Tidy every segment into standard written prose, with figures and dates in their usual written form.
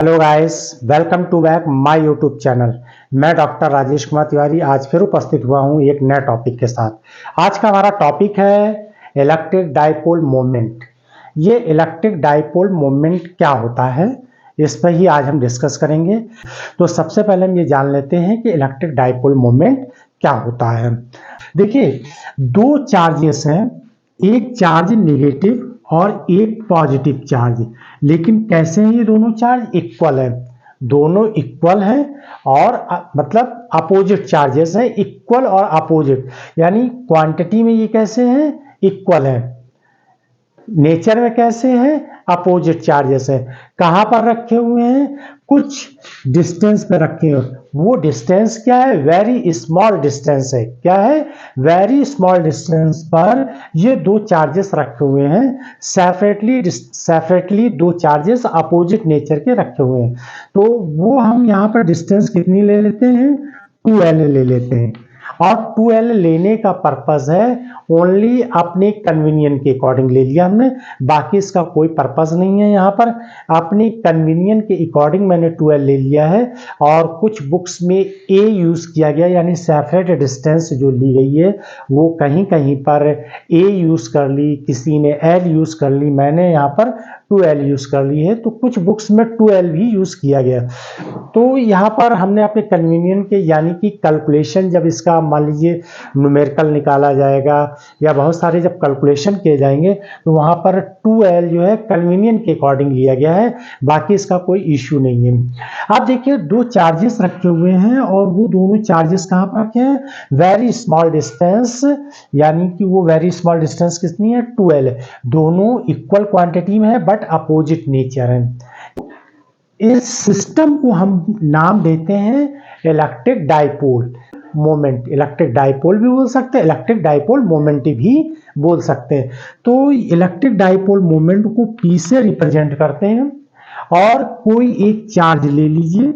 Hello guys, welcome to back my YouTube channel. मैं doctor Rajesh Kumar Tiwari आज फिर उपस्थित हुआ हूं एक नए टॉपिक के साथ। आज का हमारा टॉपिक है इलेक्ट्रिक डाइपोल मोमेंट। ये इलेक्ट्रिक डाइपोल मोमेंट क्या होता है, इस पर ही आज हम डिस्कस करेंगे। तो सबसे पहले हम ये जान लेते हैं कि इलेक्ट्रिक डाइपोल मोमेंट क्या होता है। देखिए, दो चार्जेस हैं, एक चार्ज नेगेटिव और एक पॉजिटिव चार्ज। लेकिन कैसे हैं ये दोनों चार्ज? इक्वल है, दोनों इक्वल हैं और मतलब अपोजिट चार्जेस हैं, इक्वल और अपोजिट, यानी क्वांटिटी में ये कैसे हैं? इक्वल है। नेचर में कैसे हैं? अपोजिट चार्जेस है। कहां पर रखे हुए हैं? कुछ डिस्टेंस पे रखे हुए। वो डिस्टेंस क्या है? वेरी स्मॉल डिस्टेंस है। क्या है? वेरी स्मॉल डिस्टेंस पर ये दो चार्जेस रखे हुए हैं। सेपरेटली दो चार्जेस अपोजिट नेचर के रखे हुए हैं। तो वो हम यहाँ पर डिस्टेंस कितनी ले लेते हैं? 2L ले लेते हैं। और 2L लेने का पर्पस है ओनली अपने कन्वीनियंट के अकॉर्डिंग ले लिया हमने, बाकी इसका कोई पर्पस नहीं है। यहाँ पर अपने कन्वीनियंट के अकॉर्डिंग मैंने 2L ले लिया है। और कुछ बुक्स में A यूज किया गया, यानी सेपरेट डिस्टेंस जो ली गई है वो कहीं कहीं पर A यूज कर ली, किसी ने L यूज कर ली, मैंने यहाँ पर 2L यूज कर ली है। तो कुछ बुक्स में 2L भी यूज किया गया। तो यहाँ पर हमने अपने कन्वीनियंट के यानी कि कैलकुलेशन, जब इसका मान लीजिए न्यूमेरिकल निकाला जाएगा या बहुत सारे जब कैलकुलेशन किए जाएंगे तो वहाँ पर 2L जो है कन्वीनियंट के अकॉर्डिंग लिया गया है, बाकी इसका कोई इश्यू नहीं है। अब देखिए, दो चार्जेस रखे हुए हैं और वो दोनों चार्जेस कहाँ पर रखे हैं? वेरी स्मॉल डिस्टेंस, यानी कि वो वेरी स्मॉल डिस्टेंस कितनी है? 2L है। दोनों इक्वल क्वांटिटी में है बट अपोजिट नेचर है। इस सिस्टम को हम नाम देते हैं electric dipole moment. Electric dipole भी बोल सकते हैं, इलेक्ट्रिक डाइपोल मोमेंट भी बोल सकते हैं। तो इलेक्ट्रिक डाइपोल मोमेंट को P से रिप्रेजेंट करते हैं और कोई एक चार्ज ले लीजिए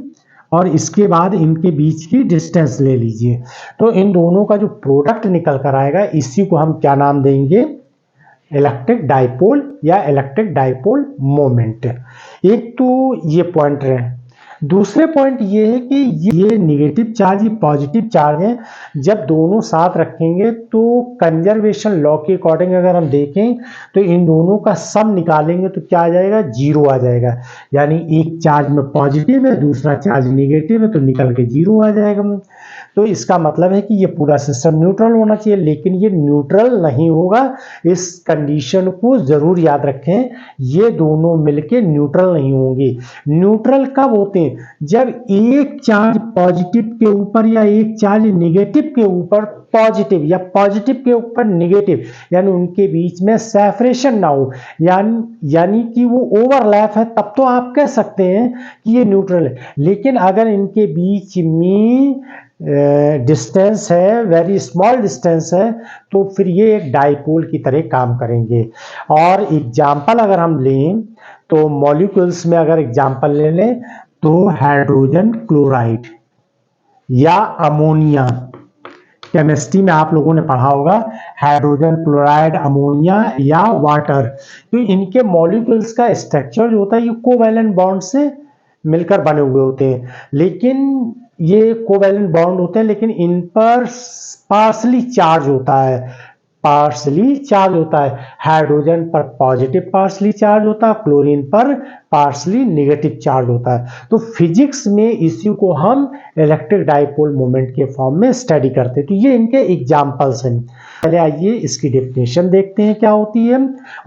और इसके बाद इनके बीच की डिस्टेंस ले लीजिए। तो इन दोनों का जो प्रोडक्ट निकल कर आएगा इसी को हम क्या नाम देंगे? इलेक्ट्रिक डाइपोल या इलेक्ट्रिक डाइपोल मोमेंट। एक तो ये पॉइंट है। दूसरे पॉइंट ये है कि ये नेगेटिव चार्ज, ये पॉजिटिव चार्ज है। जब दोनों साथ रखेंगे तो कंजर्वेशन लॉ के अकॉर्डिंग अगर हम देखें तो इन दोनों का सम निकालेंगे तो क्या आ जाएगा? 0 आ जाएगा। यानी एक चार्ज में पॉजिटिव है, दूसरा चार्ज नेगेटिव है, तो निकल के 0 आ जाएगा। तो इसका मतलब है कि ये पूरा सिस्टम न्यूट्रल होना चाहिए, लेकिन ये न्यूट्रल नहीं होगा। इस कंडीशन को जरूर याद रखें, ये दोनों मिलके न्यूट्रल नहीं होंगे। न्यूट्रल कब होते हैं? जब एक चार्ज पॉजिटिव के ऊपर या एक चार्ज नेगेटिव के ऊपर पॉजिटिव या पॉजिटिव के ऊपर नेगेटिव, यानी उनके बीच में सेपरेशन ना हो, यानी कि वो ओवरलैप है, तब तो आप कह सकते हैं कि ये न्यूट्रल है। लेकिन अगर इनके बीच में डिस्टेंस है, वेरी स्मॉल डिस्टेंस है, तो फिर ये एक डाइपोल की तरह काम करेंगे। और एग्जाम्पल अगर हम लें तो मॉलिक्यूल्स में अगर एग्जाम्पल ले लें तो हाइड्रोजन क्लोराइड या अमोनिया, केमिस्ट्री में आप लोगों ने पढ़ा होगा, हाइड्रोजन क्लोराइड, अमोनिया या वाटर। तो इनके मॉलिक्यूल्स का स्ट्रक्चर जो होता है ये कोवैलेंट बॉन्ड से मिलकर बने हुए होते हैं। लेकिन ये कोवैलेंट बॉन्ड होते हैं, लेकिन इन पर पार्शली चार्ज होता है, पार्शली चार्ज होता है। हाइड्रोजन पर पॉजिटिव पार्शली चार्ज होता है, क्लोरीन पर पार्शली नेगेटिव चार्ज होता है। तो फिजिक्स में इसी को हम इलेक्ट्रिक डाइपोल मोमेंट के फॉर्म में स्टडी करते हैं। तो ये इनके एग्जांपल्स हैं। पहले आइए इसकी डेफिनेशन देखते हैं क्या होती है,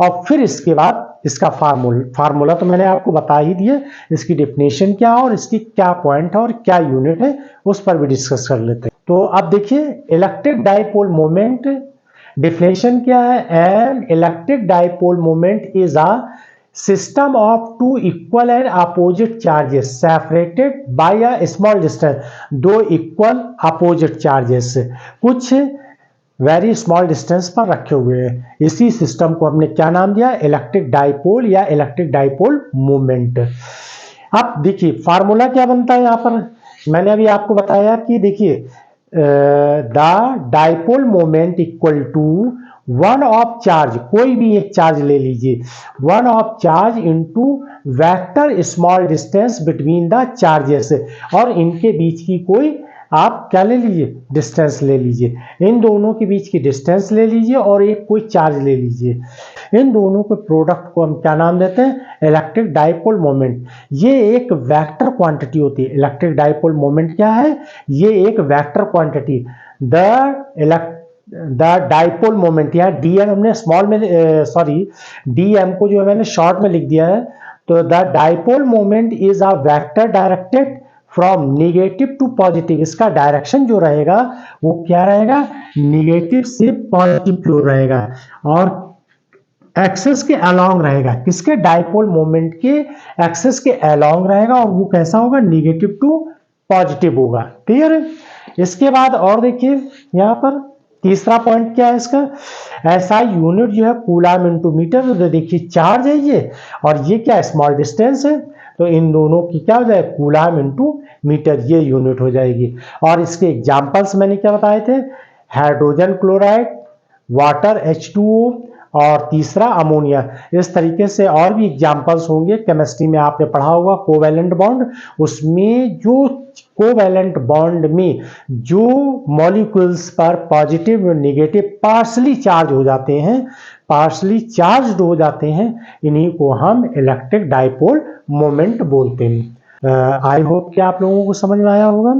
और फिर इसके बाद इसका फार्मूला तो मैंने आपको बता ही दिया, इसकी डेफिनेशन क्या है और इसकी क्या पॉइंट है और क्या यूनिट है उस पर भी डिस्कस कर लेते हैं। तो अब देखिए, इलेक्ट्रिक डाइपोल मोमेंट definition क्या है? An electric dipole moment is a system of two equal and opposite charges separated by a small distance। दो equal opposite charges कुछ वेरी स्मॉल डिस्टेंस पर रखे हुए हैं। इसी सिस्टम को हमने क्या नाम दिया? इलेक्ट्रिक डाइपोल या इलेक्ट्रिक डाइपोल मोमेंट। अब देखिए फार्मूला क्या बनता है यहाँ पर, मैंने अभी आपको बताया कि देखिए the dipole moment equal to one of charge, कोई भी एक चार्ज ले लीजिए, one of charge into vector small distance between the charges, और इनके बीच की कोई आप क्या ले लीजिए, डिस्टेंस ले लीजिए, इन दोनों के बीच की डिस्टेंस ले लीजिए और एक कोई चार्ज ले लीजिए। इन दोनों के प्रोडक्ट को हम क्या नाम देते हैं, इलेक्ट्रिक डाइपोल मोमेंट। ये एक वेक्टर क्वांटिटी होती है। इलेक्ट्रिक डाइपोल मोमेंट क्या है, ये एक vector quantity. The dipole moment, यहाँ डीएम हमने स्मॉल में डीएम को जो है मैंने शॉर्ट में लिख दिया है। तो the dipole moment is a vector directed from negative to positive. इसका डायरेक्शन जो रहेगा वो क्या रहेगा, निगेटिव से पॉजिटिव की ओर रहेगा और एक्सेस के अलोंग रहेगा। किसके, डाइपोल मोमेंट के एक्सेस के अलोंग रहेगा और वो कैसा होगा, निगेटिव टू पॉजिटिव होगा। क्लियर है। इसके बाद और देखिए यहाँ पर तीसरा पॉइंट क्या है इसका, ऐसा यूनिट जो है कूलम इनटू मीटर। तो देखिए चार्ज है ये और ये क्या है, स्मॉल डिस्टेंस है, तो इन दोनों की क्या हो जाए, कूलम इनटू मीटर, ये यूनिट हो जाएगी। और इसके एग्जांपल्स मैंने क्या बताए थे, हाइड्रोजन क्लोराइड, वाटर H2O और तीसरा अमोनिया। इस तरीके से और भी एग्जांपल्स होंगे। केमिस्ट्री में आपने पढ़ा होगा कोवैलेंट बॉन्ड, उसमें जो कोवैलेंट बॉन्ड में जो मॉलिक्यूल्स पर पॉजिटिव नेगेटिव पार्शली चार्ज हो जाते हैं, पार्शली चार्ज्ड हो जाते हैं, इन्हीं को हम इलेक्ट्रिक डाइपोल मोमेंट बोलते हैं। आई होप कि आप लोगों को समझ में आया होगा।